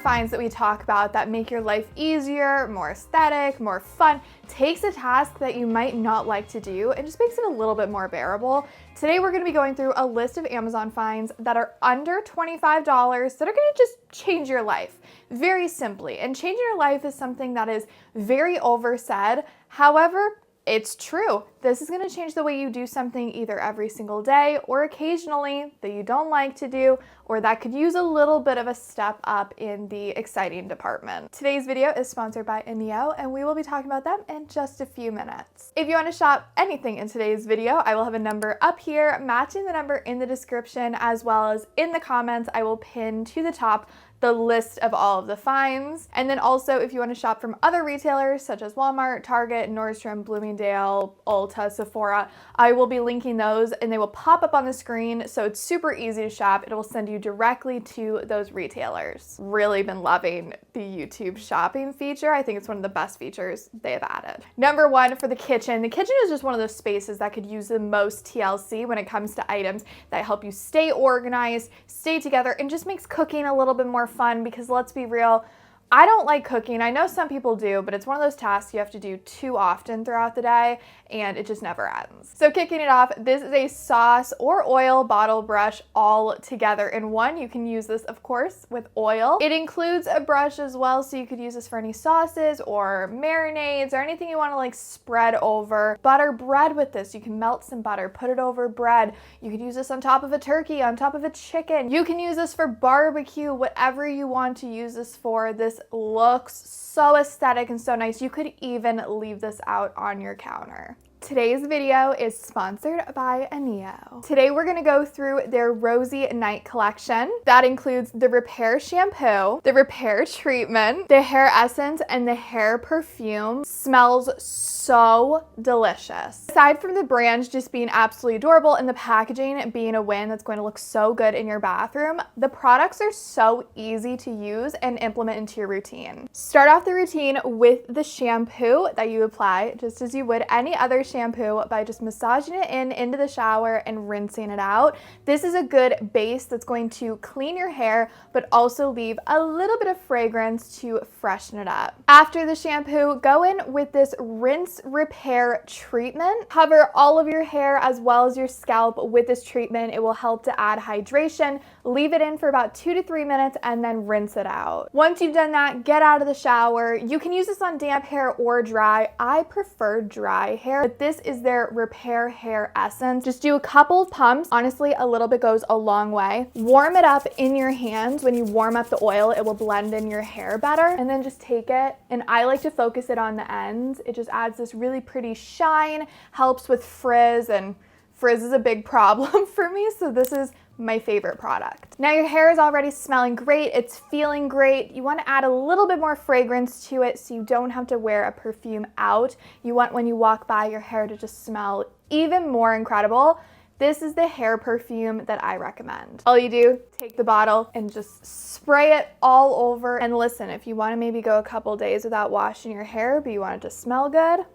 finds that we talk about that make your life easier, more aesthetic, more fun, takes a task that you might not like to do and just makes it a little bit more bearable. Today we're going to be going through a list of Amazon finds that are under $25 that are going to just change your life very simply. And changing your life is something that is very oversaid. However, it's true. This is going to change the way you do something either every single day or occasionally that you don't like to do, or that could use a little bit of a step up in the exciting department. Today's video is sponsored by Emilyleah, and we will be talking about them in just a few minutes. If you want to shop anything in today's video, I will have a number up here matching the number in the description, as well as in the comments I will pin to the top the list of all of the finds. And then also, if you want to shop from other retailers such as Walmart, Target, Nordstrom, Bloomingdale, Ulta, Sephora, I will be linking those and they will pop up on the screen, so it's super easy to shop. It will send you directly to those retailers. Really been loving the YouTube shopping feature. I think it's one of the best features they've added. Number one, for the kitchen. The kitchen is just one of those spaces that could use the most TLC when it comes to items that help you stay organized, stay together, and just makes cooking a little bit more fun, because let's be real, I don't like cooking. I know some people do, but it's one of those tasks you have to do too often throughout the day, and it just never ends. So kicking it off, this is a sauce or oil bottle brush all together in one. You can use this, of course, with oil. It includes a brush as well, so you could use this for any sauces or marinades or anything you want to like spread over. Butter bread with this. You can melt some butter, put it over bread. You could use this on top of a turkey, on top of a chicken. You can use this for barbecue, whatever you want to use this for. This looks so aesthetic and so nice. You could even leave this out on your counter. Today's video is sponsored by Aneo. Today we're going to go through their Rosy Night collection. That includes the Repair shampoo, the Repair treatment, the hair essence, and the hair perfume. Smells so delicious. Aside from the brand just being absolutely adorable and the packaging being a win that's going to look so good in your bathroom, the products are so easy to use and implement into your routine. Start off the routine with the shampoo that you apply just as you would any other shampoo by just massaging it into the shower and rinsing it out. This is a good base that's going to clean your hair but also leave a little bit of fragrance to freshen it up. After the shampoo, go in with this rinse repair treatment. Cover all of your hair as well as your scalp with this treatment. It will help to add hydration. Leave it in for about 2 to 3 minutes and then rinse it out. Once you've done that, get out of the shower. You can use this on damp hair or dry. I prefer dry hair, but this is their Repair Hair Essence. Just do a couple of pumps. Honestly, a little bit goes a long way. Warm it up in your hands. When you warm up the oil, it will blend in your hair better. And then just take it, and I like to focus it on the ends. It just adds this really pretty shine, helps with frizz, and frizz is a big problem for me, so this is my favorite product. Now your hair is already smelling great, it's feeling great. You want to add a little bit more fragrance to it so you don't have to wear a perfume out. You want, when you walk by, your hair to just smell even more incredible. This is the hair perfume that I recommend. All you do, take the bottle and just spray it all over. And listen, if you want to maybe go a couple days without washing your hair, but you want it to smell good,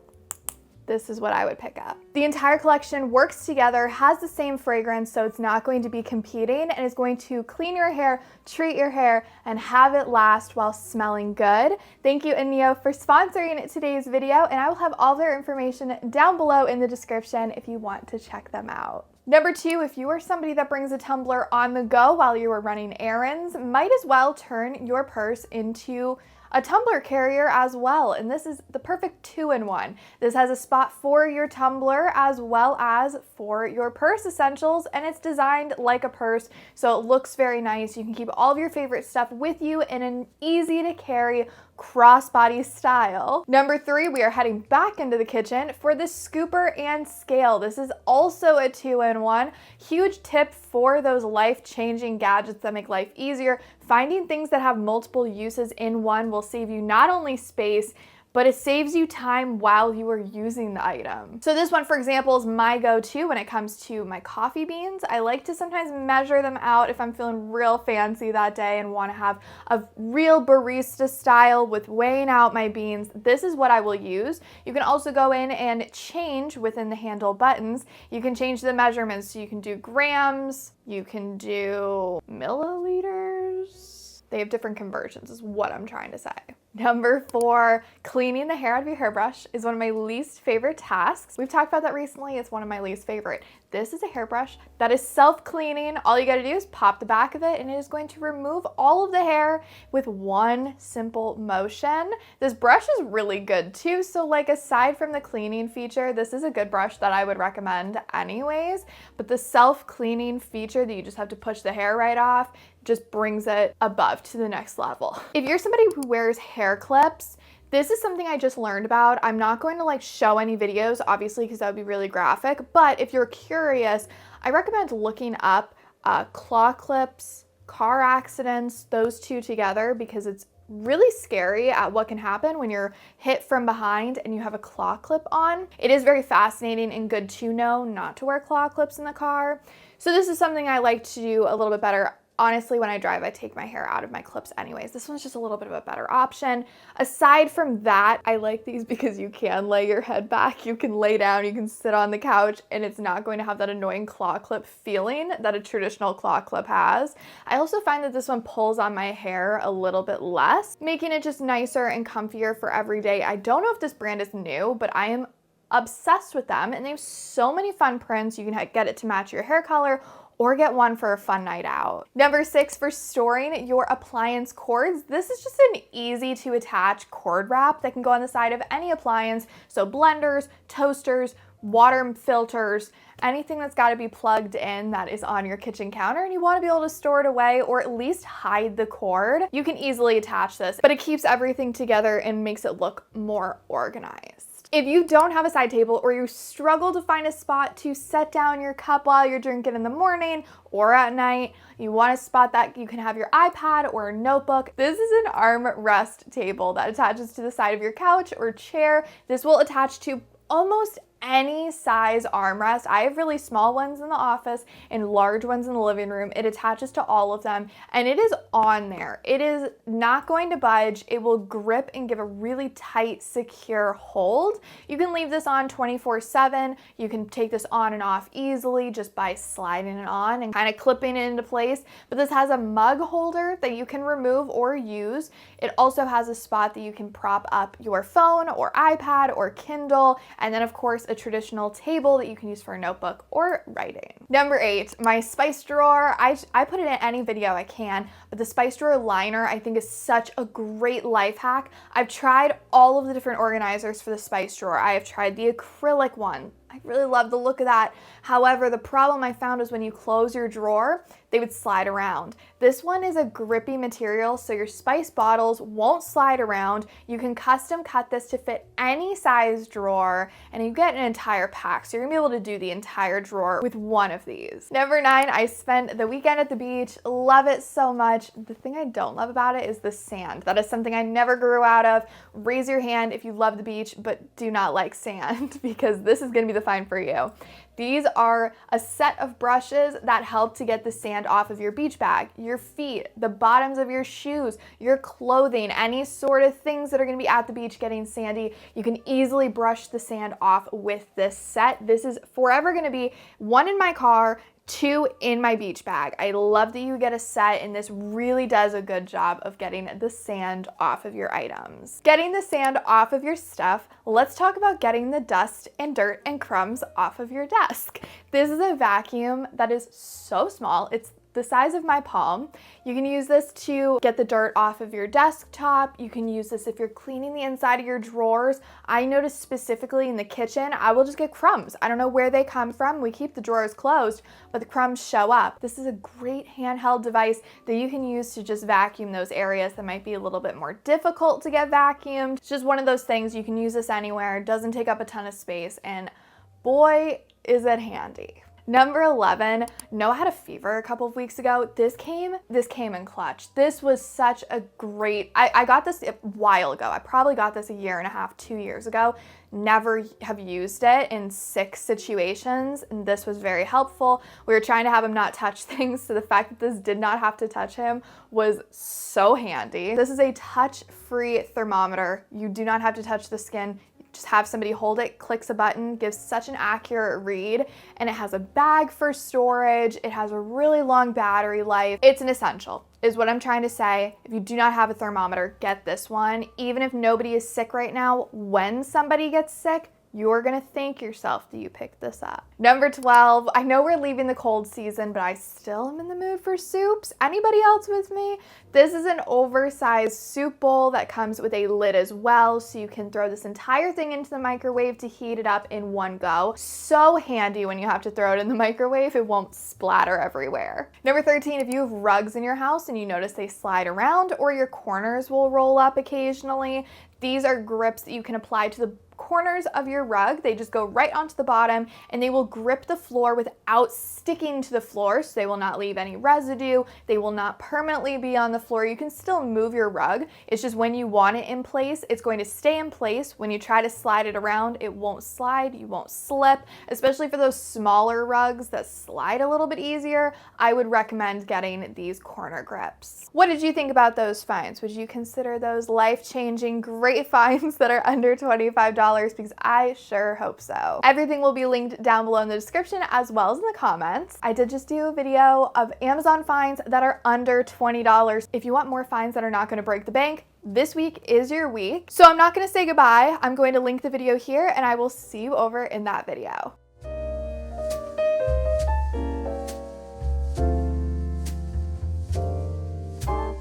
this is what I would pick up. The entire collection works together, has the same fragrance, so it's not going to be competing, and is going to clean your hair, treat your hair, and have it last while smelling good. Thank you, Aneo, for sponsoring today's video, and I will have all their information down below in the description if you want to check them out. Number two, if you are somebody that brings a tumbler on the go while you are running errands, might as well turn your purse into a tumbler carrier as well, and this is the perfect 2-in-1. This has a spot for your tumbler as well as for your purse essentials, and it's designed like a purse, so it looks very nice. You can keep all of your favorite stuff with you in an easy to carry crossbody style. Number three, we are heading back into the kitchen for the scooper and scale. This is also a 2-in-1. Huge tip for those life-changing gadgets that make life easier. Finding things that have multiple uses in one will save you not only space, but it saves you time while you are using the item. So this one, for example, is my go-to when it comes to my coffee beans. I like to sometimes measure them out if I'm feeling real fancy that day and want to have a real barista style with weighing out my beans. This is what I will use. You can also go in and change within the handle buttons. You can change the measurements, so you can do grams, you can do milliliters. They have different conversions is what I'm trying to say. Number 4, cleaning the hair out of your hairbrush is one of my least favorite tasks. We've talked about that recently. It's one of my least favorite. This is a hairbrush that is self-cleaning. All you gotta do is pop the back of it and it is going to remove all of the hair with one simple motion. This brush is really good too. So like aside from the cleaning feature, this is a good brush that I would recommend anyways. But the self-cleaning feature that you just have to push the hair right off just brings it above to the next level. If you're somebody who wears hair clips, this is something I just learned about. I'm not going to like show any videos, obviously, because that would be really graphic. But if you're curious, I recommend looking up claw clips, car accidents, those two together, because it's really scary at what can happen when you're hit from behind and you have a claw clip on. It is very fascinating and good to know not to wear claw clips in the car. So this is something I like to do a little bit better. Honestly, when I drive, I take my hair out of my clips anyways. This one's just a little bit of a better option. Aside from that, I like these because you can lay your head back, you can lay down, you can sit on the couch, and it's not going to have that annoying claw clip feeling that a traditional claw clip has. I also find that this one pulls on my hair a little bit less, making it just nicer and comfier for every day. I don't know if this brand is new, but I am obsessed with them, and they have so many fun prints. You can get it to match your hair color or get one for a fun night out. Number 6, for storing your appliance cords. This is just an easy to attach cord wrap that can go on the side of any appliance. So blenders, toasters, water filters, anything that's got to be plugged in that is on your kitchen counter and you want to be able to store it away or at least hide the cord. You can easily attach this, but it keeps everything together and makes it look more organized. If you don't have a side table or you struggle to find a spot to set down your cup while you're drinking in the morning or at night, you want a spot that you can have your iPad or a notebook, this is an armrest table that attaches to the side of your couch or chair. This will attach to almost any size armrest. I have really small ones in the office and large ones in the living room. It attaches to all of them and it is on there. It is not going to budge. It will grip and give a really tight, secure hold. You can leave this on 24/7. You can take this on and off easily just by sliding it on and kind of clipping it into place. But this has a mug holder that you can remove or use. It also has a spot that you can prop up your phone or iPad or Kindle, and then of course a traditional table that you can use for a notebook or writing. Number 8, my spice drawer. I put it in any video I can, but the spice drawer liner I think is such a great life hack. I've tried all of the different organizers for the spice drawer. I have tried the acrylic one. I really love the look of that. However, the problem I found is when you close your drawer, they would slide around. This one is a grippy material, so your spice bottles won't slide around. You can custom cut this to fit any size drawer, and you get an entire pack. So you're gonna be able to do the entire drawer with one of these. Number 9, I spent the weekend at the beach. Love it so much. The thing I don't love about it is the sand. That is something I never grew out of. Raise your hand if you love the beach, but do not like sand, because this is gonna be the fine for you. These are a set of brushes that help to get the sand off of your beach bag, your feet, the bottoms of your shoes, your clothing, any sort of things that are gonna be at the beach getting sandy. You can easily brush the sand off with this set. This is forever gonna be 1 in my car, 2 in my beach bag. I love that you get a set, and this really does a good job of getting the sand off of your items. Getting the sand off of your stuff, let's talk about getting the dust and dirt and crumbs off of your desk. This is a vacuum that is so small. It's the size of my palm. You can use this to get the dirt off of your desktop. You can use this if you're cleaning the inside of your drawers. I noticed specifically in the kitchen, I will just get crumbs. I don't know where they come from. We keep the drawers closed, but the crumbs show up. This is a great handheld device that you can use to just vacuum those areas that might be a little bit more difficult to get vacuumed. It's just one of those things. You can use this anywhere. It doesn't take up a ton of space, and boy, is it handy. Number 11, Noah had a fever a couple of weeks ago. This came in clutch. This was such a great, I got this a while ago. I probably got this 1.5 to 2 years ago. Never have used it in 6 situations, and this was very helpful. We were trying to have him not touch things, so the fact that this did not have to touch him was so handy. This is a touch-free thermometer. You do not have to touch the skin. just have somebody hold it, clicks a button, gives such an accurate read, and it has a bag for storage. It has a really long battery life. It's an essential, is what I'm trying to say. If you do not have a thermometer, get this one. Even if nobody is sick right now, when somebody gets sick, you're gonna thank yourself that you picked this up. Number 12, I know we're leaving the cold season, but I still am in the mood for soups. Anybody else with me? This is an oversized soup bowl that comes with a lid as well, so you can throw this entire thing into the microwave to heat it up in one go. So handy when you have to throw it in the microwave, it won't splatter everywhere. Number 13, if you have rugs in your house and you notice they slide around or your corners will roll up occasionally, these are grips that you can apply to the corners of your rug. They just go right onto the bottom and they will grip the floor without sticking to the floor, so they will not leave any residue. They will not permanently be on the floor. You can still move your rug. It's just when you want it in place, it's going to stay in place. When you try to slide it around, it won't slide, you won't slip. Especially for those smaller rugs that slide a little bit easier, I would recommend getting these corner grips. What did you think about those finds? Would you consider those life-changing, great finds that are under $25? Because I sure hope so. Everything will be linked down below in the description as well as in the comments. I did just do a video of Amazon finds that are under $20. If you want more finds that are not going to break the bank, this week is your week. So I'm not going to say goodbye. I'm going to link the video here and I will see you over in that video.